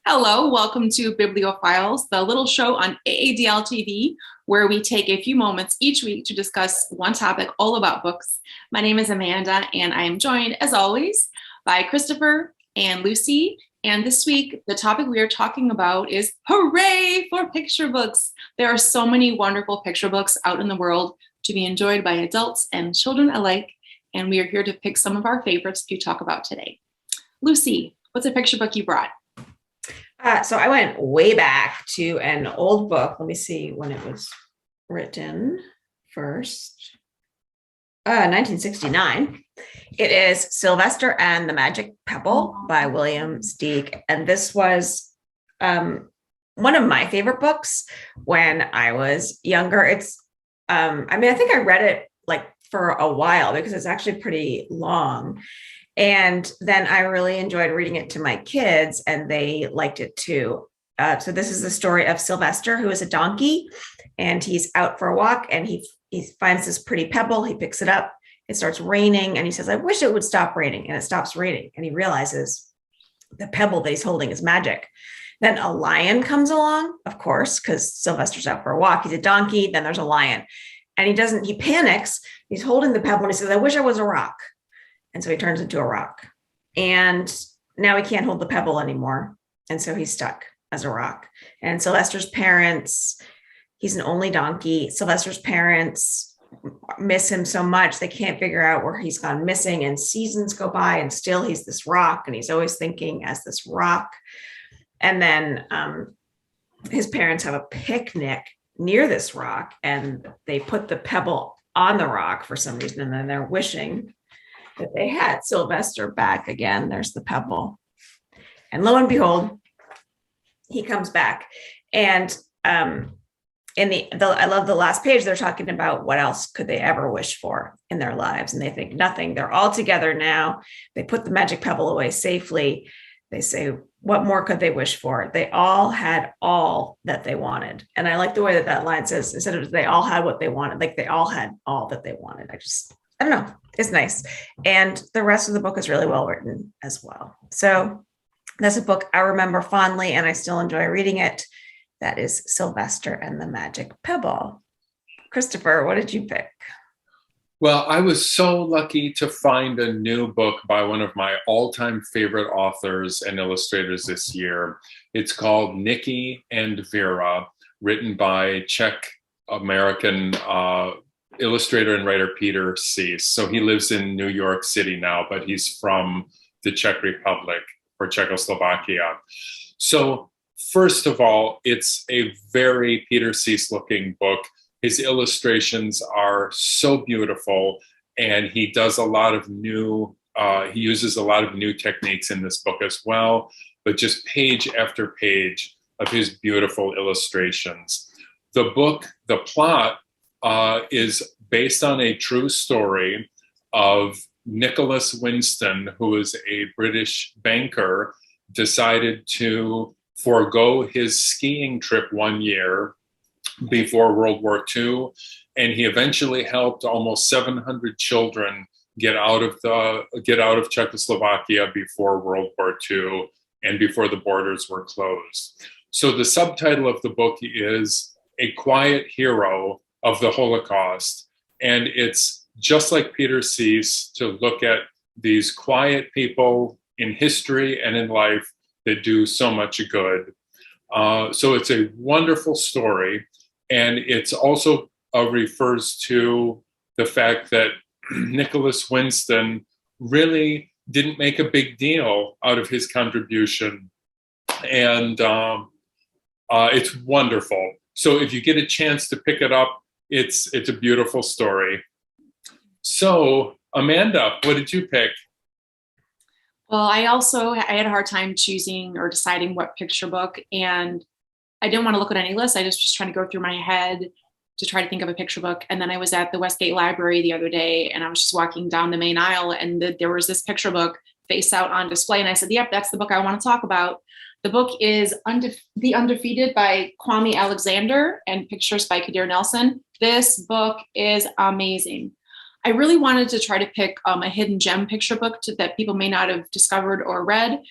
Hello, welcome to Bibliophiles, the little show on AADL TV, where we take a few moments each week to discuss one topic all about books. My name is Amanda, and I am joined, as always, by Christopher and Lucy. And this week, the topic we are talking about is Hooray for picture books. There are so many wonderful picture books out in the world to be enjoyed by adults and children alike, and we are here to pick some of our favorites to talk about today. Lucy, what's a picture book you brought? So I went way back to an old book. Let me see when it was written first. 1969. It is Sylvester and the Magic Pebble by William Steig. And this was one of my favorite books when I was younger. I think I read it like for a while because it's actually pretty long. And then I really enjoyed reading it to my kids, and they liked it too. So this is the story of Sylvester, who is a donkey, and he's out for a walk, and he finds this pretty pebble. He picks it up. It starts raining, and he says, "I wish it would stop raining." And it stops raining, and he realizes the pebble that he's holding is magic. Then a lion comes along, of course, because Sylvester's out for a walk. He's a donkey. Then there's a lion, and he panics. He's holding the pebble, and he says, "I wish I was a rock." And so he turns into a rock. And now he can't hold the pebble anymore. And so he's stuck as a rock. And Sylvester's parents, he's an only donkey. Sylvester's parents miss him so much. They can't figure out where he's gone missing. And seasons go by, and still he's this rock. And he's always thinking as this rock. And then his parents have a picnic near this rock. And they put the pebble on the rock for some reason. And then they're wishing that they had Sylvester back again. There's the pebble. And lo and behold, he comes back. And I love the last page, they're talking about what else could they ever wish for in their lives. And they think nothing. They're all together now. They put the magic pebble away safely. They say, what more could they wish for? They all had all that they wanted. And I like the way that line says, instead of they all had what they wanted, like they all had all that they wanted. I don't know. It's nice. And the rest of the book is really well written as well. So that's a book I remember fondly, and I still enjoy reading it. That is Sylvester and the Magic Pebble. Christopher, what did you pick? Well, I was so lucky to find a new book by one of my all-time favorite authors and illustrators this year. It's called Nikki and Vera, written by Czech-American illustrator and writer Peter Seiss. So he lives in New York City now, but he's from the Czech Republic or Czechoslovakia. So first of all, it's a very Peter Seiss looking book. His illustrations are so beautiful, and he does a lot of he uses a lot of new techniques in this book as well, but just page after page of his beautiful illustrations. The book, the plot, is based on a true story of Nicholas Winston, who is a British banker, decided to forego his skiing trip one year before World War II, and he eventually helped almost 700 children get out of Czechoslovakia before World War II and before the borders were closed. So the subtitle of the book is A Quiet Hero of the Holocaust. And it's just like Peter Seiss to look at these quiet people in history and in life that do so much good. So it's a wonderful story. And it's also refers to the fact that Nicholas Winston really didn't make a big deal out of his contribution. And it's wonderful. So if you get a chance to pick it up, it's a beautiful story. So, Amanda, what did you pick? Well, I had a hard time choosing or deciding what picture book, and I didn't want to look at any list. I was just trying to go through my head to try to think of a picture book. And then I was at the Westgate Library the other day, and I was just walking down the main aisle, and there was this picture book face out on display. And I said, yep, that's the book I want to talk about. The book is The Undefeated by Kwame Alexander and pictures by Kadir Nelson. This book is amazing. I really wanted to try to pick a hidden gem picture book that people may not have discovered or read.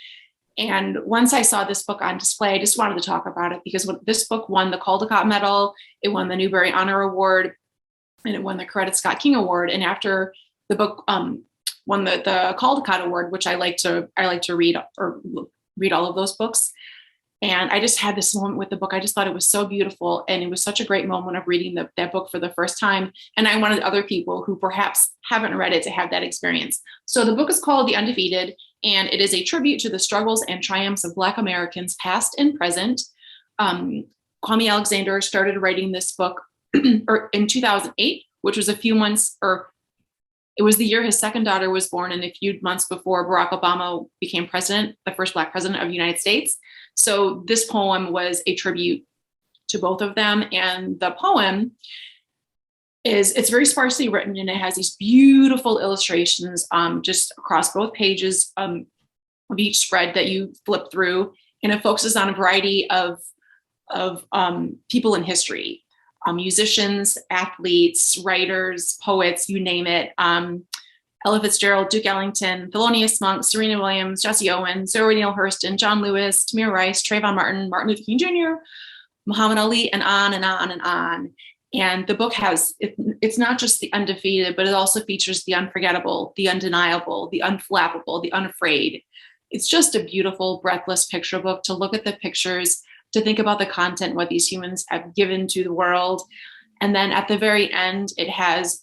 And once I saw this book on display, I just wanted to talk about it because this book won the Caldecott Medal, it won the Newbery Honor Award, and it won the Coretta Scott King Award. And after the book won the Caldecott Award, which I like to read all of those books. And I just had this moment with the book. I just thought it was so beautiful. And it was such a great moment of reading that book for the first time. And I wanted other people who perhaps haven't read it to have that experience. So the book is called The Undefeated, and it is a tribute to the struggles and triumphs of Black Americans, past and present. Kwame Alexander started writing this book in 2008, which was a few months, or it was the year his second daughter was born and a few months before Barack Obama became president, the first Black president of the United States. So this poem was a tribute to both of them. And the poem it's very sparsely written, and it has these beautiful illustrations just across both pages of each spread that you flip through. And it focuses on a variety of people in history. Musicians, athletes, writers, poets, you name it. Ella Fitzgerald, Duke Ellington, Thelonious Monk, Serena Williams, Jesse Owens, Zora Neale Hurston, John Lewis, Tamir Rice, Trayvon Martin, Martin Luther King Jr., Muhammad Ali, and on and on and on. And the book it's not just the undefeated, but it also features the unforgettable, the undeniable, the unflappable, the unafraid. It's just a beautiful, breathless picture book to look at the pictures, to think about the content, what these humans have given to the world. And then at the very end,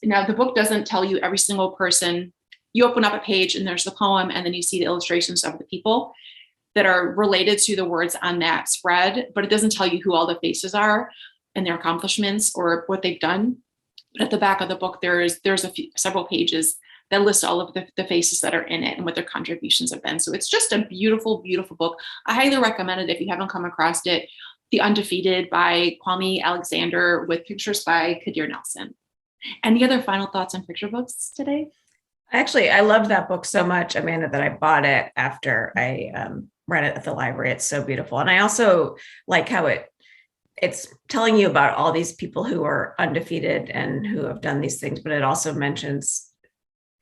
now the book doesn't tell you every single person. You open up a page and there's the poem, and then you see the illustrations of the people that are related to the words on that spread, but it doesn't tell you who all the faces are and their accomplishments or what they've done. But at the back of the book, there's several pages that list all of the faces that are in it and what their contributions have been. So it's just a beautiful, beautiful book. I highly recommend it if you haven't come across it. The Undefeated by Kwame Alexander, with pictures by Kadir Nelson. Any other final thoughts on picture books today? Actually, I loved that book so much, Amanda, that I bought it after I read it at the library. It's so beautiful. And I also like how it's telling you about all these people who are undefeated and who have done these things, but it also mentions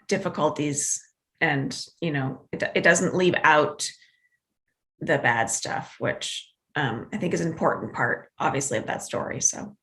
difficulties, and it doesn't leave out the bad stuff, which I think is an important part, obviously, of that story. So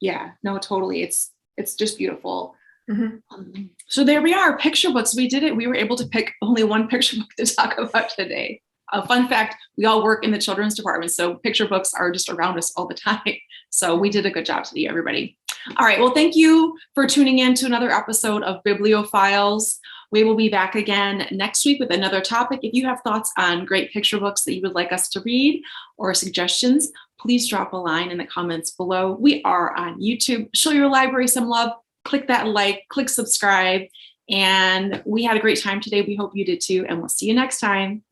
yeah, no, totally. It's just beautiful. Mm-hmm. So there we are, picture books. We did it. We were able to pick only one picture book to talk about today. A fun fact, we all work in the children's department, so picture books are just around us all the time. So we did a good job today, everybody. All right, well, thank you for tuning in to another episode of Bibliophiles. We will be back again next week with another topic. If you have thoughts on great picture books that you would like us to read or suggestions, please drop a line in the comments below. We are on YouTube. Show your library some love. Click that like, click subscribe. And we had a great time today. We hope you did too. And we'll see you next time.